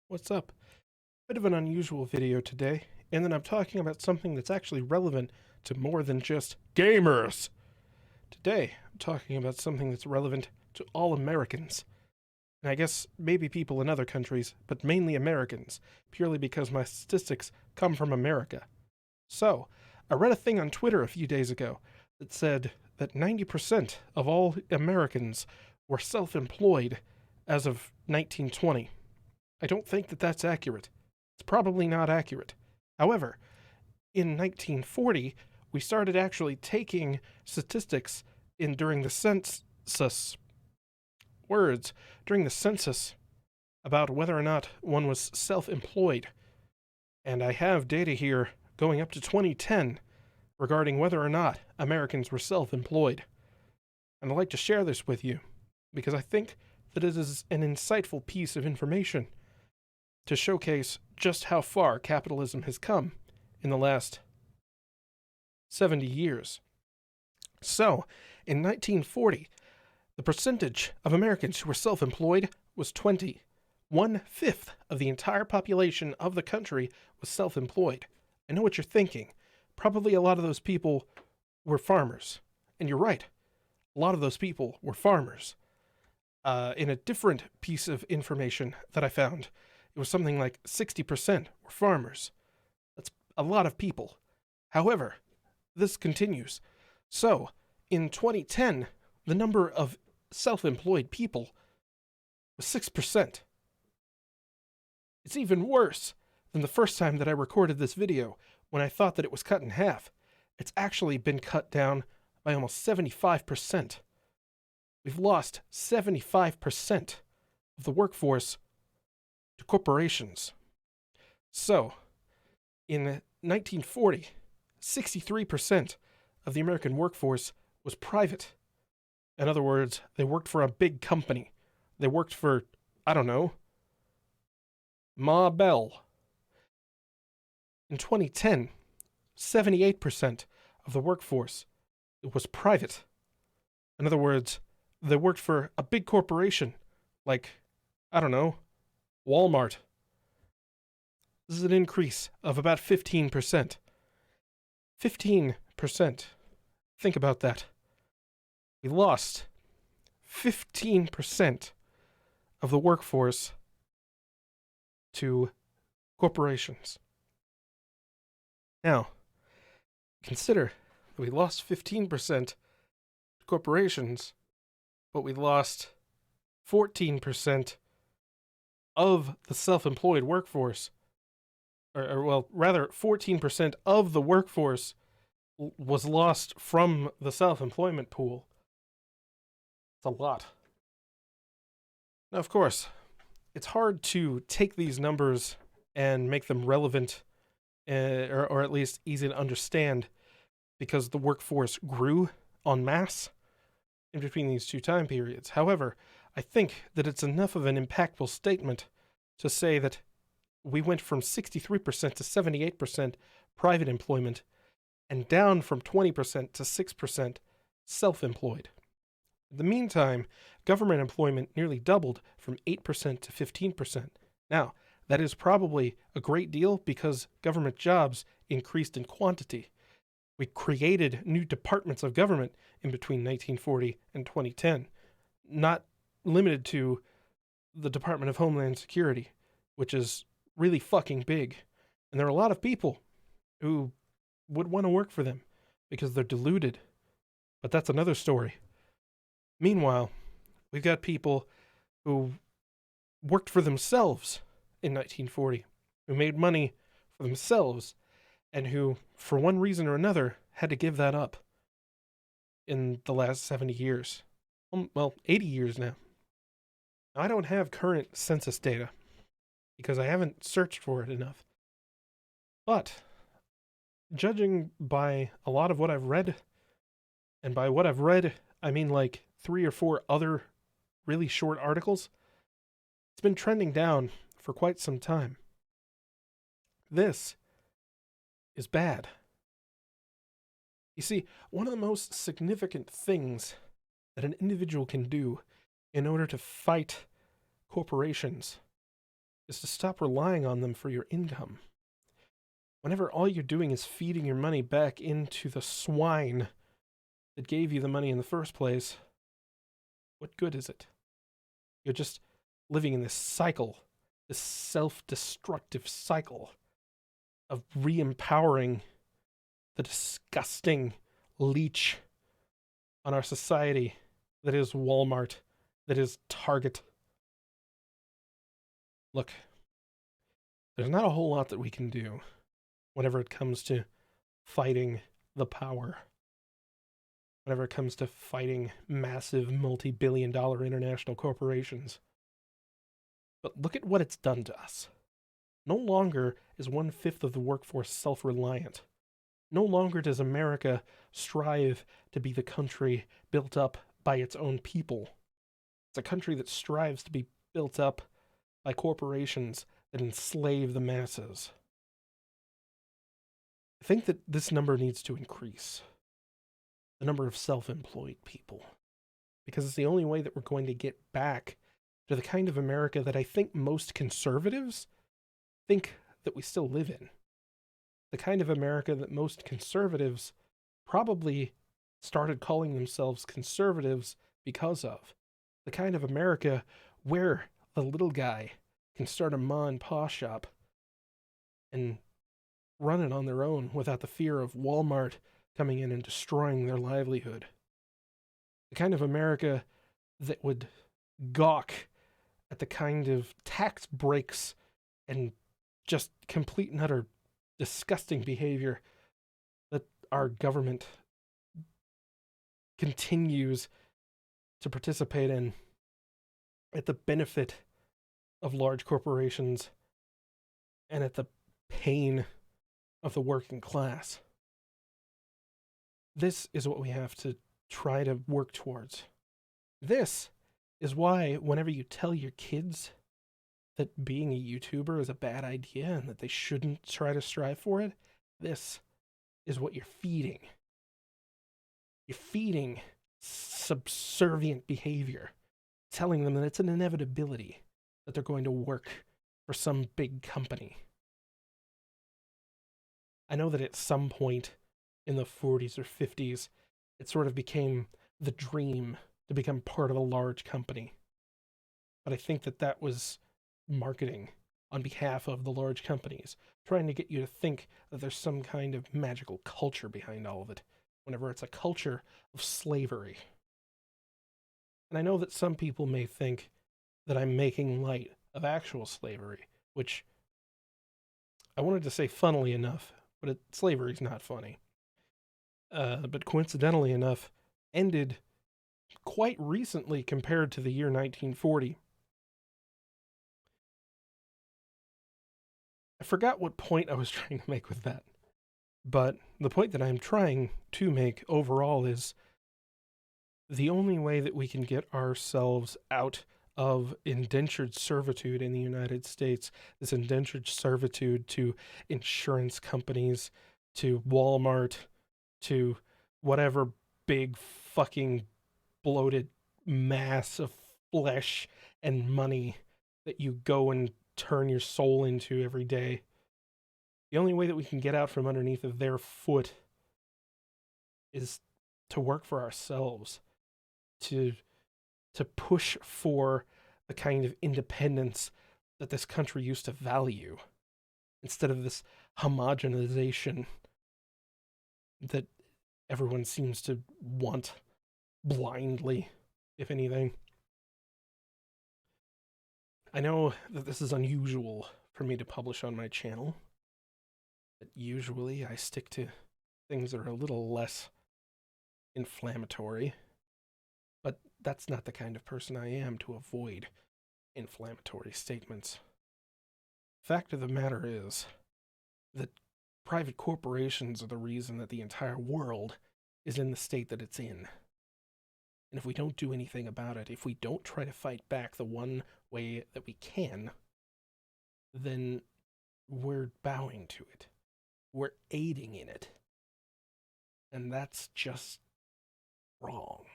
What's up? Bit of an unusual video today, and then I'm talking about something that's actually relevant to more than just gamers. Today, I'm talking about something that's relevant to all Americans. And I guess maybe people in other countries, but mainly Americans, purely because my statistics come from America. So, I read a thing on Twitter a few days ago that said that 90% of all Americans were self employed as of 1920. I don't think that that's accurate. It's probably not accurate. However, in 1940, we started actually taking statistics in during the census words during the census about whether or not one was self-employed. And I have data here going up to 2010 regarding whether or not Americans were self-employed. And I'd like to share this with you because I think that it is an insightful piece of information to showcase just how far capitalism has come in the last 70 years. So, in 1940, the percentage of Americans who were self employed was 20. 1/5 of the entire population of the country was self employed. I know what you're thinking. Probably a lot of those people were farmers. And you're right, a lot of those people were farmers. In a different piece of information that I found, it was something like 60% were farmers. That's a lot of people. However, this continues. So, in 2010, the number of self-employed people was 6%. It's even worse than the first time that I recorded this video when I thought that it was cut in half. It's actually been cut down by almost 75%. We've lost 75% of the workforce to corporations. So, in 1940, 63% of the American workforce was private. In other words, they worked for a big company. They worked for, I don't know, Ma Bell. In 2010, 78% of the workforce was private. In other words, they worked for a big corporation like, I don't know, Walmart. This is an increase of about 15%. 15%. Think about that. We lost 15% of the workforce to corporations. Now, consider that we lost 15% to corporations, but we lost 14% of the self-employed workforce, or rather, 14% of the workforce was lost from the self-employment pool. It's a lot. Now, of course, it's hard to take these numbers and make them relevant, or at least easy to understand, because the workforce grew en masse in between these two time periods. However, I think that it's enough of an impactful statement to say that we went from 63% to 78% private employment and down from 20% to 6% self-employed. In the meantime, government employment nearly doubled from 8% to 15%. Now, that is probably a great deal because government jobs increased in quantity. We created new departments of government in between 1940 and 2010, not limited to the Department of Homeland Security, which is really fucking big. And there are a lot of people who would want to work for them because they're deluded. But that's another story. Meanwhile, we've got people who worked for themselves in 1940, who made money for themselves, and who, for one reason or another, had to give that up in the last 70 years. Well, 80 years now. I don't have current census data because I haven't searched for it enough. But judging by a lot of what I've read, and by what I've read, I mean like 3 or 4 other really short articles, it's been trending down for quite some time. This is bad. You see, one of the most significant things that an individual can do in order to fight corporations is to stop relying on them for your income. Whenever all you're doing is feeding your money back into the swine that gave you the money in the first place, what good is it? You're just living in this cycle, this self-destructive cycle of re-empowering the disgusting leech on our society that is Walmart, that is Target. Look, there's not a whole lot that we can do whenever it comes to fighting the power. Whenever it comes to fighting massive multi-billion-dollar international corporations. But look at what it's done to us. No longer is 1/5 of the workforce self-reliant. No longer does America strive to be the country built up by its own people. It's a country that strives to be built up by corporations that enslave the masses. I think that this number needs to increase. The number of self-employed people. Because it's the only way that we're going to get back to the kind of America that I think most conservatives think that we still live in. The kind of America that most conservatives probably started calling themselves conservatives because of. The kind of America where the little guy can start a ma and pa shop and run it on their own without the fear of Walmart coming in and destroying their livelihood. The kind of America that would gawk at the kind of tax breaks and just complete and utter disgusting behavior that our government continues to participate in at the benefit of large corporations and at the pain of the working class. This is what we have to try to work towards. This is why whenever you tell your kids that being a YouTuber is a bad idea and that they shouldn't try to strive for it, this is what you're feeding. You're feeding subservient behavior, telling them that it's an inevitability that they're going to work for some big company. I know that at some point in the 40s or 50s, it sort of became the dream to become part of a large company. But I think that that was marketing on behalf of the large companies, trying to get you to think that there's some kind of magical culture behind all of it, whenever it's a culture of slavery. And I know that some people may think that I'm making light of actual slavery, which I wanted to say funnily enough, but slavery's not funny. But coincidentally enough, ended quite recently compared to the year 1940. I forgot what point I was trying to make with that. But the point that I'm trying to make overall is the only way that we can get ourselves out of indentured servitude in the United States, this indentured servitude to insurance companies, to Walmart, to whatever big fucking bloated mass of flesh and money that you go and turn your soul into every day. The only way that we can get out from underneath of their foot is to work for ourselves, to push for the kind of independence that this country used to value, instead of this homogenization that everyone seems to want blindly, if anything. I know that this is unusual for me to publish on my channel, but usually I stick to things that are a little less inflammatory, but that's not the kind of person I am to avoid inflammatory statements. Fact of the matter is that private corporations are the reason that the entire world is in the state that it's in. And if we don't do anything about it, if we don't try to fight back the one way that we can, then we're bowing to it. We're aiding in it. And that's just wrong.